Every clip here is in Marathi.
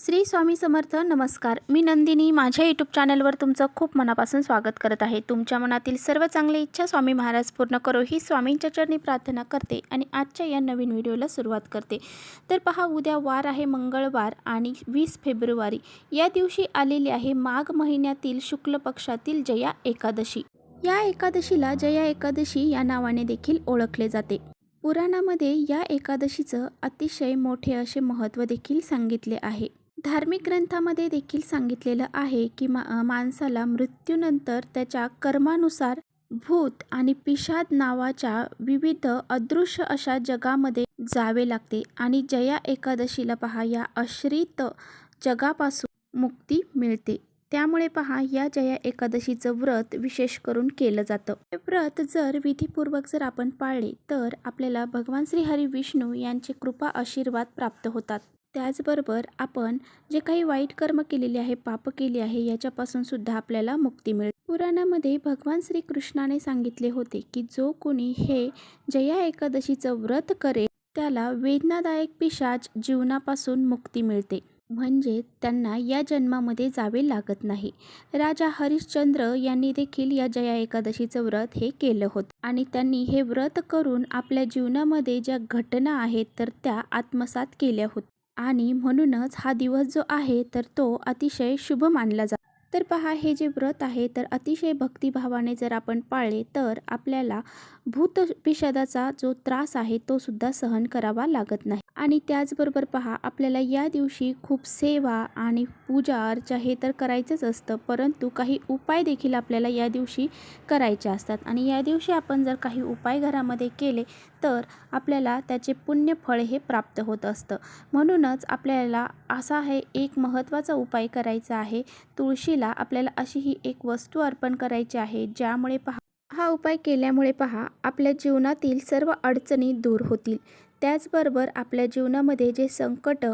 श्री स्वामी समर्थ. नमस्कार, मी नंदिनी. माझ्या यूट्यूब चॅनलवर तुमचं खूप मनापासून स्वागत करत आहे. तुमच्या मनातील सर्व चांगली इच्छा स्वामी महाराज पूर्ण करो ही स्वामींच्या चरणी प्रार्थना करते आणि आजच्या या नवीन व्हिडिओला सुरुवात करते. तर पहा, उद्या वार आहे मंगळवार आणि 20 फेब्रुवारी या दिवशी आलेली आहे माघ महिन्यातील शुक्ल पक्षातील जया एकादशी. या एकादशीला जया एकादशी या नावाने देखील ओळखले जाते. पुराणामध्ये या एकादशीचं अतिशय मोठे असे महत्त्व देखील सांगितले आहे. धार्मिक ग्रंथामध्ये देखील सांगितलेलं आहे की माणसाला मृत्यूनंतर त्याच्या कर्मानुसार भूत आणि पिशाद नावाच्या विविध अदृश्य अशा जगामध्ये जावे लागते आणि जया एकादशीला पहा या अश्रित जगापासून मुक्ती मिळते. त्यामुळे पहा या जया एकादशीचं व्रत विशेष करून केलं जातं. हे व्रत जर विधीपूर्वक जर आपण पाळले तर आपल्याला भगवान श्री हरी विष्णू यांचे कृपा आशीर्वाद प्राप्त होतात. त्याचबरोबर आपण जे काही वाईट कर्म केलेले आहे, पाप केले आहे, याच्यापासून सुद्धा आपल्याला मुक्ती मिळते. पुराणामध्ये भगवान श्रीकृष्णाने सांगितले होते की जो कोणी हे जया एकादशीचं व्रत करेल त्याला वेदनादायक पिशाच जीवनापासून मुक्ती मिळते, म्हणजे त्यांना या जन्मामध्ये जावे लागत नाही. राजा हरिश्चंद्र यांनी देखील या जया एकादशीचं व्रत हे केलं होतं आणि त्यांनी हे व्रत करून आपल्या जीवनामध्ये ज्या घटना आहेत तर त्या आत्मसात केल्या होत्या आणि म्हणूनच हा दिवस जो आहे तर तो अतिशय शुभ मानला जातो. तर पहा, हे जे व्रत आहे तर अतिशय भक्तिभावाने जर आपण पाळले तर आपल्याला भूत पिशादाचा जो त्रास आहे तो सुद्धा सहन करावा लागत नाही. आणि त्याचबरोबर पहा, आपल्याला या दिवशी खूप सेवा आणि पूजा अर्चा हे तर करायचंच असतं, परंतु काही उपाय देखील आपल्याला या दिवशी करायचे असतात आणि या दिवशी आपण जर काही उपाय घरामध्ये केले तर आपल्याला त्याचे पुण्य फळ हे प्राप्त होत असतं. म्हणूनच आपल्याला असा हे एक महत्त्वाचा उपाय करायचा आहे. तुळशीला आपल्याला अशी ही एक वस्तू अर्पण करायची आहे, ज्यामुळे पहा हा उपाय केल्यामुळे पहा आपल्या जीवनातील सर्व अडचणी दूर होतील. त्याचबरोबर आपल्या जीवनामध्ये जे संकट,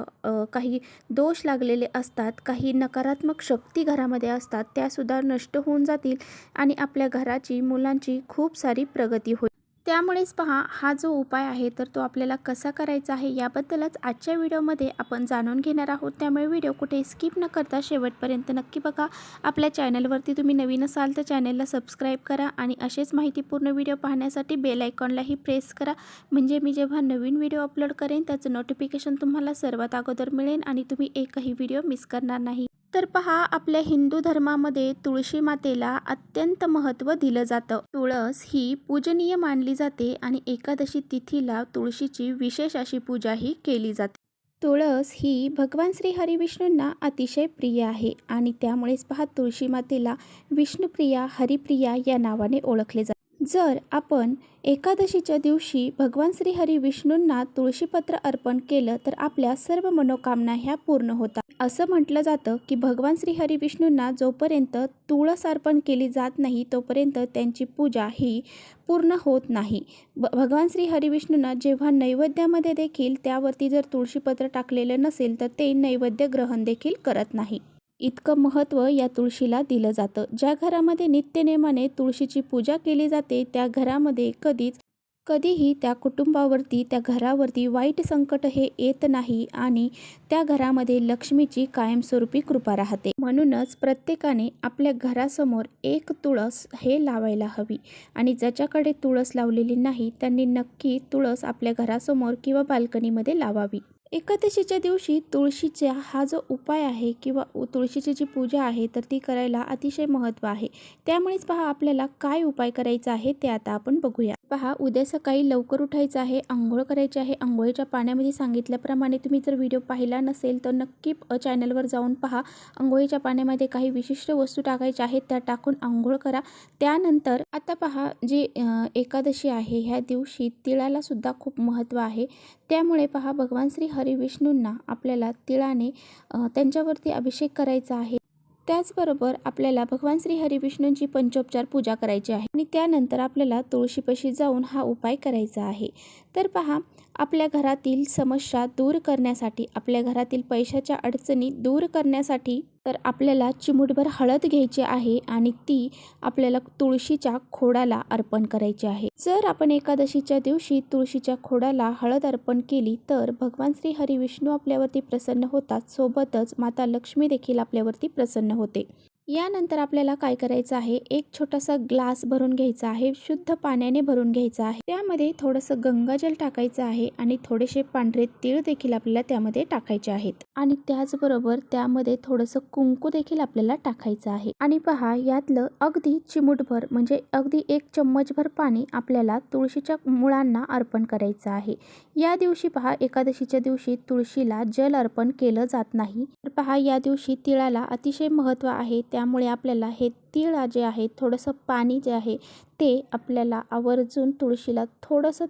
काही दोष लागलेले असतात, काही नकारात्मक शक्ती घरामध्ये असतात, त्यासुद्धा नष्ट होऊन जातील आणि आपल्या घराची, मुलांची खूप सारी प्रगती होईल. त्यामुळेच पहा हा जो उपाय आहे तर तो आपल्याला कसा करायचा आहे याबद्दलच आजच्या व्हिडिओमध्ये आपण जाणून घेणार आहोत. त्यामुळे व्हिडिओ कुठे स्किप न करता शेवटपर्यंत नक्की बघा. आपल्या चॅनलवरती तुम्ही नवीन असाल तर चॅनलला सबस्क्राईब करा आणि असेच माहितीपूर्ण व्हिडिओ पाहण्यासाठी बेल आयकॉनलाही प्रेस करा, म्हणजे मी जेव्हा नवीन व्हिडिओ अपलोड करेन त्याचं नोटिफिकेशन तुम्हाला सर्वात अगोदर मिळेल आणि तुम्ही एकही व्हिडिओ मिस करणार नाही. तर पहा, आपल्या हिंदू धर्मामध्ये तुळशी मातेला अत्यंत महत्त्व दिलं जातं. तुळस ही पूजनीय मानली जाते आणि एकादशी तिथीला तुळशीची विशेष अशी पूजाही केली जाते. तुळस ही भगवान श्री हरिविष्णूंना अतिशय प्रिय आहे आणि त्यामुळेच पहा तुळशी मातेला विष्णुप्रिया, हरिप्रिया या नावाने ओळखले जाते. जर आपण एकादशीच्या दिवशी भगवान श्री हरी विष्णूंना तुळशीपत्र अर्पण केलं तर आपल्या सर्व मनोकामना ह्या पूर्ण होतात. असं म्हटलं जातं की भगवान श्री हरी विष्णूंना जोपर्यंत तुळस अर्पण केली जात नाही तोपर्यंत त्यांची पूजा ही पूर्ण होत नाही. भगवान श्री हरी विष्णूंना जेव्हा नैवेद्यामध्ये देखील त्यावरती जर तुळशीपत्र टाकलेलं नसेल तर ते नैवेद्य ग्रहण देखील करत नाही. इतकं महत्त्व या तुळशीला दिलं जातं. ज्या घरामध्ये नित्यनेमाने तुळशीची पूजा केली जाते त्या घरामध्ये कधीही त्या कुटुंबावरती, त्या घरावरती वाईट संकट हे येत नाही आणि त्या घरामध्ये लक्ष्मीची कायमस्वरूपी कृपा राहते. म्हणूनच प्रत्येकाने आपल्या घरासमोर एक तुळस हे लावायला हवी आणि ज्याच्याकडे तुळस लावलेली नाही त्यांनी नक्की तुळस आपल्या घरासमोर किंवा बाल्कनीमध्ये लावावी. एकादशीच्या दिवशी तुळशीचा हा जो उपाय आहे किंवा तुळशीची जी पूजा आहे तर ती करायला अतिशय महत्त्व आहे. त्यामुळेच पहा आपल्याला काय उपाय करायचा आहे ते आता आपण बघूया. पहा, उद्या सकाळी लवकर उठायचं आहे, आंघोळ करायची आहे. आंघोळीच्या पाण्यामध्ये सांगितल्याप्रमाणे तुम्ही जर व्हिडिओ पाहिला नसेल तर नक्की चॅनलवर जाऊन पहा. आंघोळीच्या पाण्यामध्ये काही विशिष्ट वस्तू टाकायच्या आहेत, त्या टाकून आंघोळ करा. त्यानंतर आता पहा, जी एकादशी आहे ह्या दिवशी तिळाला सुद्धा खूप महत्त्व आहे. त्यामुळे पहा भगवान श्री हरी विष्णूंना आपल्याला तिळाने त्यांच्यावरती अभिषेक करायचा आहे. त्याचबरोबर आपल्याला भगवान श्री हरी विष्णूंची पंचोपचार पूजा करायची आहे आणि त्यानंतर आपल्याला तुळशीपाशी जाऊन हा उपाय करायचा आहे. तर पहा, आपल्या घरातील समस्या दूर करण्यासाठी, आपल्या घरातील पैशाच्या अडचणी दूर करण्यासाठी तर आपल्याला चिमूटभर हळद घ्यायची आहे आणि ती आपल्याला तुळशीच्या खोडाला अर्पण करायची आहे। जर आपण एकादशीच्या दिवशी तुळशीच्या खोडाला हळद अर्पण केली तर भगवान श्री हरी विष्णू आपल्यावरती प्रसन्न होतात, सोबतच माता लक्ष्मी देखील आपल्यावरती प्रसन्न होते। यानंतर आपल्याला काय करायचं आहे, एक छोटासा ग्लास भरून घ्यायचा आहे, शुद्ध पाण्याने भरून घ्यायचा आहे। त्यामध्ये थोडंसं गंगाजल टाकायचं आहे आणि थोडेसे पांढरे तीळ देखील आपल्याला त्यामध्ये टाकायचे आहेत आणि त्याचबरोबर त्यामध्ये थोडंसं कुंकू देखील आपल्याला टाकायचं आहे। आणि पहा, यातलं अगदी चिमूटभर म्हणजे अगदी 1 चम्मचभर पाणी आपल्याला तुळशीच्या मुळांना अर्पण करायचं आहे। या दिवशी पहा, एकादशीच्या दिवशी तुळशीला जल अर्पण केलं जात नाही। तर पहा, या दिवशी तिळाला अतिशय महत्त्व आहे, त्यामुळे आपल्याला हे तीळ जे आहे थोडंसं पाणी जे आहे ते आपल्याला आवर्जून तुळशीला थोडंसं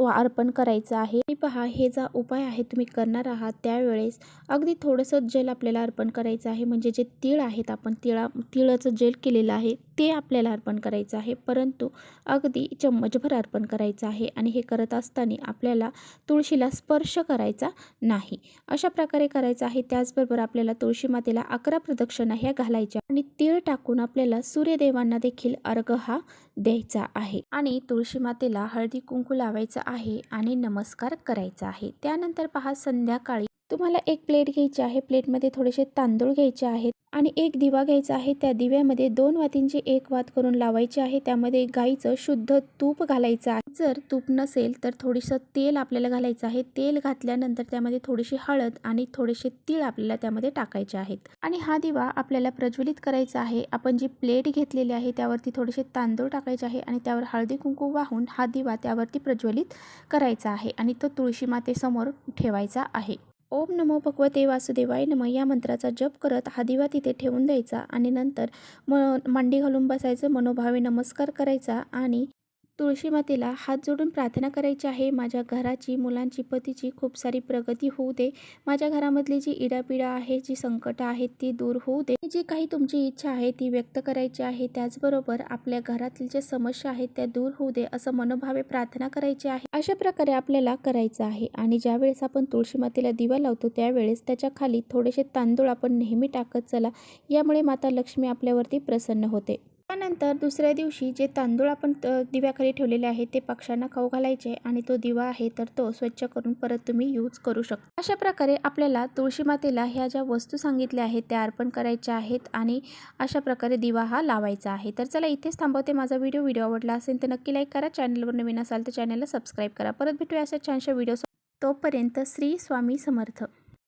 अर्पण करायचं आहे। आणि पहा, हे जो उपाय आहे तुम्ही करणार आहात त्यावेळेस अगदी थोडंसं जेल आपल्याला अर्पण करायचं आहे, म्हणजे जे तीळ आहेत आपण तिळाचं जेल केलेलं आहे ते आपल्याला अर्पण करायचं आहे, परंतु अगदी चम्मचभर अर्पण करायचं आहे। आणि हे करत असताना आपल्याला तुळशीला स्पर्श करायचा नाही, अशा प्रकारे करायचं आहे। त्याचबरोबर आपल्याला तुळशी मातेला 11 प्रदक्षिणा ह्या घालायच्या आणि तीळ टाकून आपल्याला सूर्यदेवांना देखील अर्घ हा द्यायचा आहे आणि तुळशी मातेला हळदी कुंकू लावायचं आहे आणि नमस्कार करायचा आहे। त्यानंतर पहा, संध्याकाळी तुम्हाला एक प्लेट घ्यायची आहे, प्लेटमध्ये थोडेसे तांदूळ घ्यायचे आहेत आणि एक दिवा घ्यायचा आहे। त्या दिव्यामध्ये 2 वातींची 1 वात करून लावायची आहे, त्यामध्ये गाईचं शुद्ध तूप घालायचं आहे। जर तूप नसेल तर थोडंसं तेल आपल्याला घालायचं आहे। तेल घातल्यानंतर त्यामध्ये थोडीशी हळद आणि थोडेसे तीळ आपल्याला त्यामध्ये टाकायचे आहेत आणि हा दिवा आपल्याला प्रज्वलित करायचा आहे। आपण जी प्लेट घेतलेली आहे त्यावरती थोडेसे तांदूळ टाकायचे आहे आणि त्यावर हळदी कुंकू वाहून हा दिवा त्यावरती प्रज्वलित करायचा आहे आणि तो तुळशी मातेसमोर ठेवायचा आहे। ओम नमो भगवते वासुदेवाय नमः या मंत्राचा जप करत हा दिवा तिथे ठेवून द्यायचा आणि नंतर मांडी घालून बसायचं, मनोभावे नमस्कार करायचा आणि तुळशी मातेला हात जोडून प्रार्थना करायची आहे, माझ्या घराची, मुलांची, पतीची खूप सारी प्रगती होऊ दे, माझ्या घरामधली जी इडापिडा आहे, जी संकट आहेत ती दूर होऊ दे, जी काही तुमची इच्छा आहे ती व्यक्त करायची आहे। त्याचबरोबर आपल्या घरातील जे समस्या आहेत त्या दूर होऊ दे असं मनोभावे प्रार्थना करायची आहे। अशा प्रकारे आपल्याला करायचं आहे आणि ज्यावेळेस आपण तुळशी मातेला दिवा लावतो त्यावेळेस त्याच्या खाली थोडेसे तांदूळ आपण नेहमी टाकत चला, यामुळे माता लक्ष्मी आपल्यावरती प्रसन्न होते। त्यानंतर दुसऱ्या दिवशी जे तांदूळ आपण दिव्याखाली ठेवलेले आहे ते पक्ष्यांना खाऊ घालायचे आणि तो दिवा आहे तर तो स्वच्छ करून परत तुम्ही यूज करू शकता। अशा प्रकारे आपल्याला तुळशी मातेला ह्या ज्या वस्तू सांगितल्या आहेत त्या अर्पण करायच्या आहेत आणि अशा प्रकारे दिवा हा लावायचा आहे। तर चला, इथेच थांबवते माझा व्हिडिओ आवडला असेल तर नक्की लाईक करा, चॅनलवर नवीन असाल तर चॅनलला सबस्क्राईब करा। परत भेटूया अशा छानशा व्हिडिओ, तोपर्यंत श्री स्वामी समर्थ।